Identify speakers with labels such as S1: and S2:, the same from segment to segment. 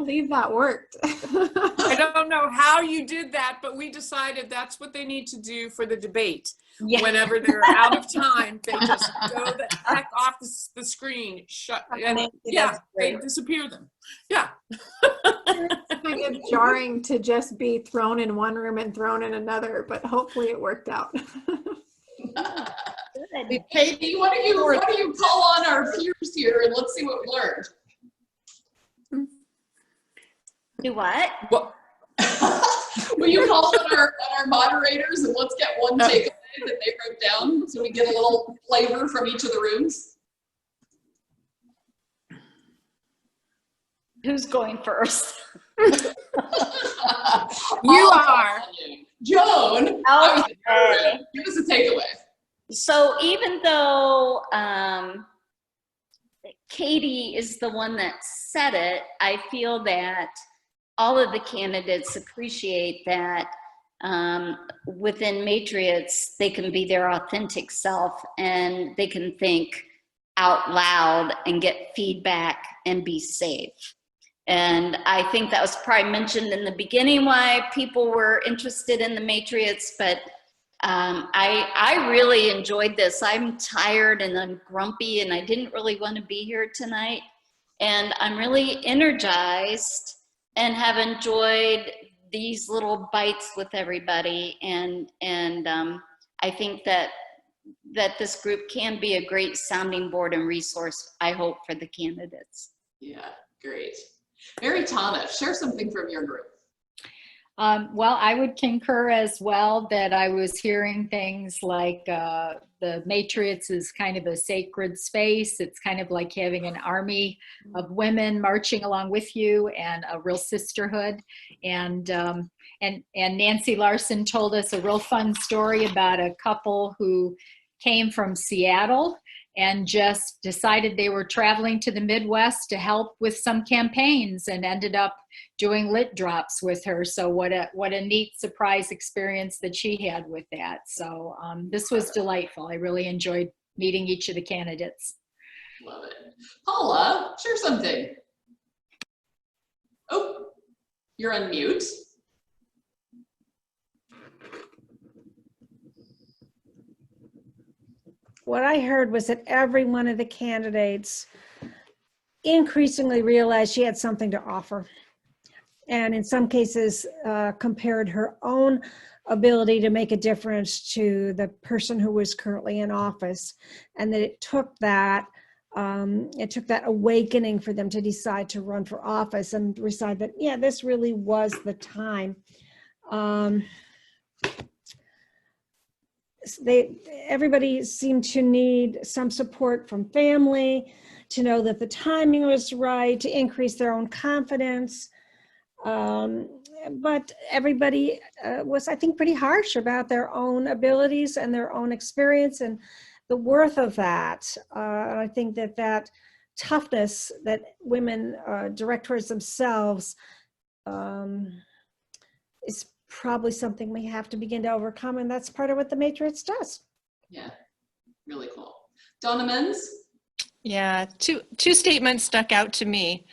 S1: believe that worked.
S2: I don't know how you did that, but we decided that's what they need to do for the debate. Yeah. Whenever they're out of time, they just go the heck off the screen, and yeah, they disappear them. Yeah.
S1: It's kind of jarring to just be thrown in one room and thrown in another, but hopefully it worked out.
S3: Katie, why don't you call on our peers here and let's see what we learned.
S4: Do what?
S2: Well,
S3: will you call on our moderators and let's get one takeaway that they wrote down so we get a little flavor from each of the rooms?
S4: Who's going first?
S2: You are.
S3: Joan,
S4: okay.
S3: Give us a takeaway.
S4: So even though Katie is the one that said it, I feel that all of the candidates appreciate that within Matriots, they can be their authentic self and they can think out loud and get feedback and be safe. And I think that was probably mentioned in the beginning why people were interested in the Matriots, but I really enjoyed this. I'm tired and I'm grumpy and I didn't really want to be here tonight. And I'm really energized and have enjoyed these little bites with everybody. And I think that this group can be a great sounding board and resource, I hope, for the candidates.
S3: Yeah, great. Mary Tana, share something from your group.
S5: Well, I would concur as well that I was hearing things like the Matriots is kind of a sacred space. It's kind of like having an army of women marching along with you and a real sisterhood. And Nancy Larson told us a real fun story about a couple who came from Seattle and just decided they were traveling to the Midwest to help with some campaigns and ended up doing lit drops with her. So what a neat surprise experience that she had with that. So this was delightful. I really enjoyed meeting each of the candidates.
S3: Love it. Paula, share something. Oh, you're on mute.
S6: What I heard was that every one of the candidates increasingly realized she had something to offer. And in some cases, compared her own ability to make a difference to the person who was currently in office. And that it took that awakening for them to decide to run for office and decide that, yeah, this really was the time. Everybody seemed to need some support from family, to know that the timing was right, to increase their own confidence. But everybody was, I think, pretty harsh about their own abilities and their own experience and the worth of that. I think that toughness that women direct towards themselves is probably something we have to begin to overcome, and that's part of what the Matriots does.
S3: Yeah, really cool. Donna Menz?
S7: Yeah, two statements stuck out to me,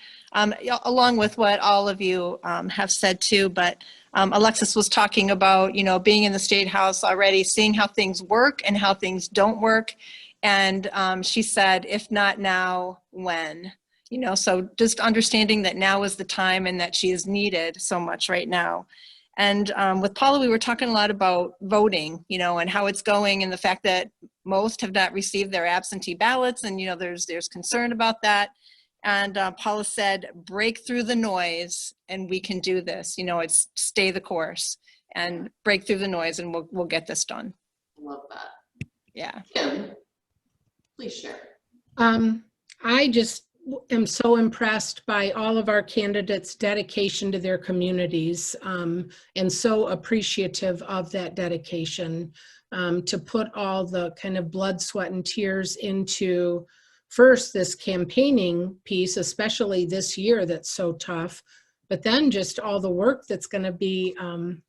S7: along with what all of you have said too, but Alexis was talking about, being in the State House already, seeing how things work and how things don't work. And she said, if not now, when? So just understanding that now is the time and that she is needed so much right now. And with Paula, we were talking a lot about voting, and how it's going, and the fact that most have not received their absentee ballots, and there's concern about that. And Paula said, break through the noise, and we can do this. It's stay the course and break through the noise, and we'll get this done.
S3: Love that.
S7: Yeah.
S3: Kim, please share.
S8: I just am so impressed by all of our candidates' dedication to their communities, and so appreciative of that dedication, to put all the kind of blood, sweat, and tears into first this campaigning piece, especially this year that's so tough, but then just all the work that's going to be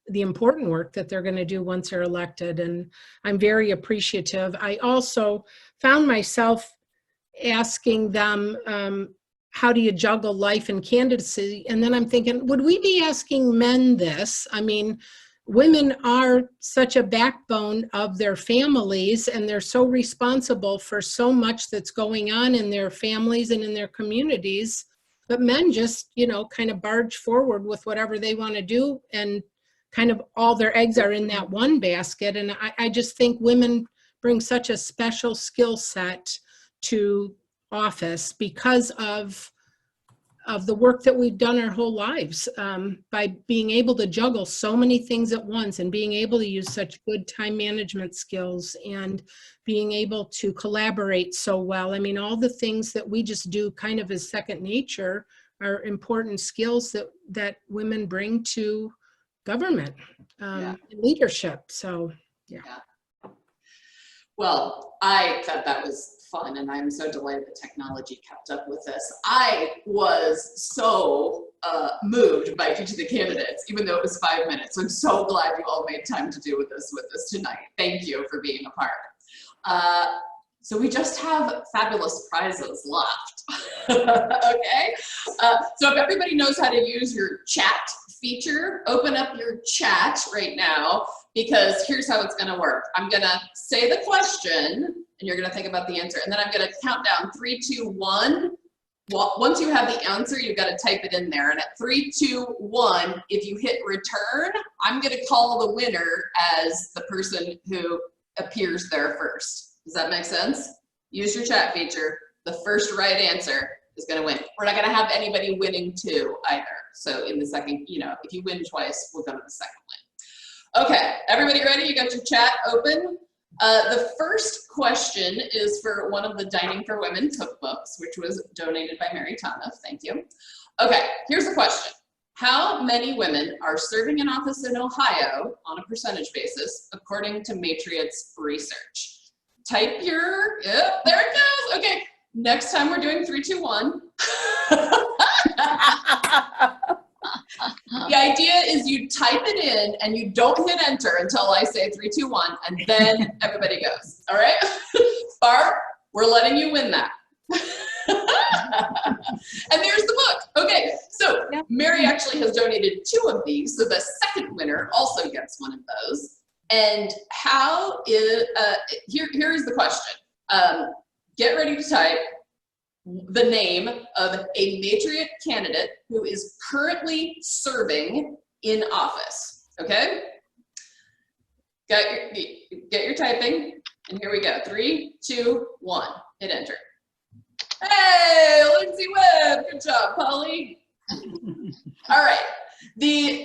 S8: the important work that they're going to do once they're elected. And I'm very appreciative. I also found myself asking them how do you juggle life and candidacy? And then I'm thinking, would we be asking men this? I mean, women are such a backbone of their families, and they're so responsible for so much that's going on in their families and in their communities. But men just, you know, kind of barge forward with whatever they want to do, and kind of all their eggs are in that one basket. And I just think women bring such a special skill set to office because of the work that we've done our whole lives, by being able to juggle so many things at once, and being able to use such good time management skills, and being able to collaborate so well. I mean, all the things that we just do kind of as second nature are important skills that women bring to government, and leadership. So, yeah.
S3: Well, I thought that was fun, and I'm so delighted that technology kept up with this. I was so moved by each of the candidates, even though it was 5 minutes. I'm so glad you all made time to do with us tonight. Thank you for being a part. So we just have fabulous prizes left. Okay, so if everybody knows how to use your chat feature, open up your chat right now, because here's how it's gonna work. I'm gonna say the question, and you're gonna think about the answer, and then I'm gonna count down 3, 2, 1. Well, once you have the answer, you've got to type it in there, and at 3, 2, 1, if you hit return, I'm gonna call the winner as the person who appears there first. Does that make sense? Use your chat feature. The first right answer is gonna win. We're not gonna have anybody winning two either. So in the second, you know, if you win twice, we'll go to the second win. Okay, everybody ready? You got your chat open? The first question is for one of the Dining for Women cookbooks, which was donated by Mary Tana. Thank you. Okay, here's the question. How many women are serving in office in Ohio on a percentage basis, according to Matriots research? Type your, yep, there it goes. Okay, next time we're doing 3, 2, 1. The idea is you type it in and you don't hit enter until I say 3, 2, 1, and then everybody goes. All right? Barb, we're letting you win that. And there's the book. Okay, so Mary actually has donated 2 of these, so the second winner also gets one of those. And how is, here is the question. Get ready to type the name of a Matriot candidate who is currently serving in office, okay? Get your typing, and here we go. 3, 2, 1, hit enter. Hey, Lindsay Webb, good job, Polly. All right, the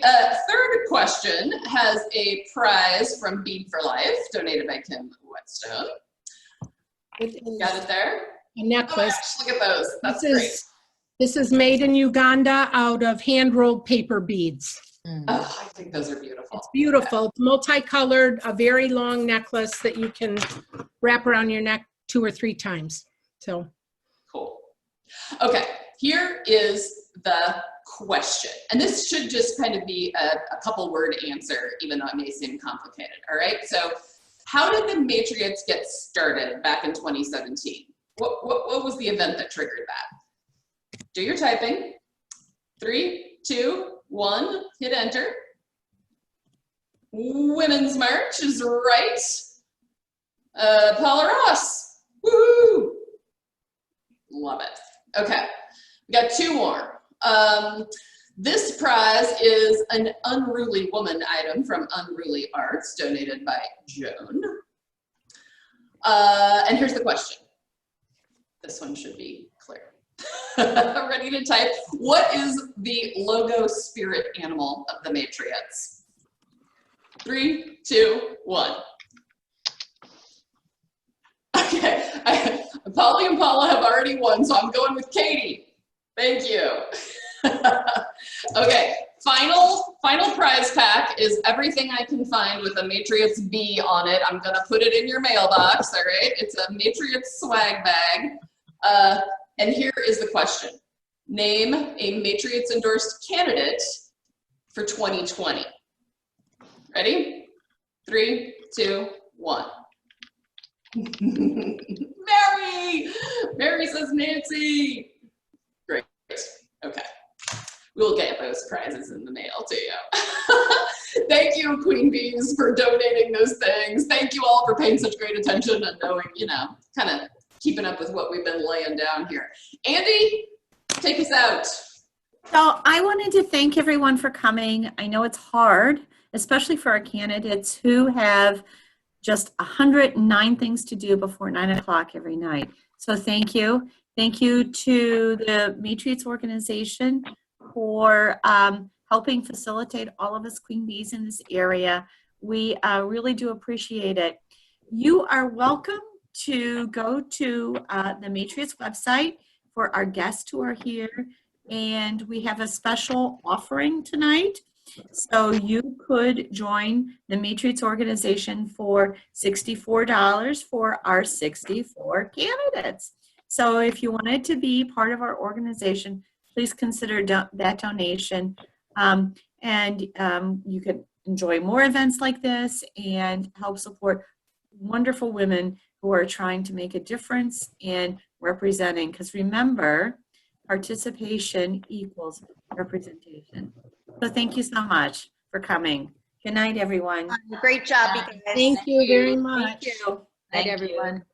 S3: third question has a prize from Bead for Life, donated by Kim Whetstone. Got it there?
S8: A necklace.
S3: Oh, look at those. That's great.
S8: This is made in Uganda out of hand-rolled paper beads.
S3: Oh, I think those are beautiful.
S8: It's beautiful. It's multicolored, a very long necklace that you can wrap around your neck 2 or 3 times. So
S3: cool. Okay, here is the question. And this should just kind of be a couple word answer, even though it may seem complicated. All right, so how did the Matriots get started back in 2017? What was the event that triggered that? Do your typing. 3, 2, 1, hit enter. Women's March is right. Paula Ross, woohoo! Love it. Okay, we got 2 more. This prize is an Unruly Woman item from Unruly Arts, donated by Joan. And here's the question. This one should be clear. Ready to type. What is the logo spirit animal of the Matriots? 3, 2, 1. Okay, Polly and Paula have already won, so I'm going with Katie. Thank you. Okay, final prize pack is everything I can find with a Matriots B on it. I'm gonna put it in your mailbox, all right? It's a Matriots swag bag. And here is the question. Name a Matriots endorsed candidate for 2020. Ready? 3, 2, 1. Mary! Mary says Nancy. Great. Okay. We'll get those prizes in the mail to you. Thank you, Queen Bees, for donating those things. Thank you all for paying such great attention and knowing, you know, kind of keeping up with what we've been laying down here. Andy, take us out.
S9: So I wanted to thank everyone for coming. I know it's hard, especially for our candidates who have just 109 things to do before 9 o'clock every night. So thank you. Thank you to the Matriots organization for helping facilitate all of us Queen Bees in this area. We really do appreciate it. You are welcome to go to the Matriots website for our guests who are here. And we have a special offering tonight. So you could join the Matriots organization for $64 for our 64 candidates. So if you wanted to be part of our organization, please consider that donation. You could enjoy more events like this and help support wonderful women who are trying to make a difference in representing. Because remember, participation equals representation. So thank you so much for coming. Good night, everyone.
S4: Great job, you guys.
S8: Thank you very much.
S9: Thank you.
S5: Night, everyone.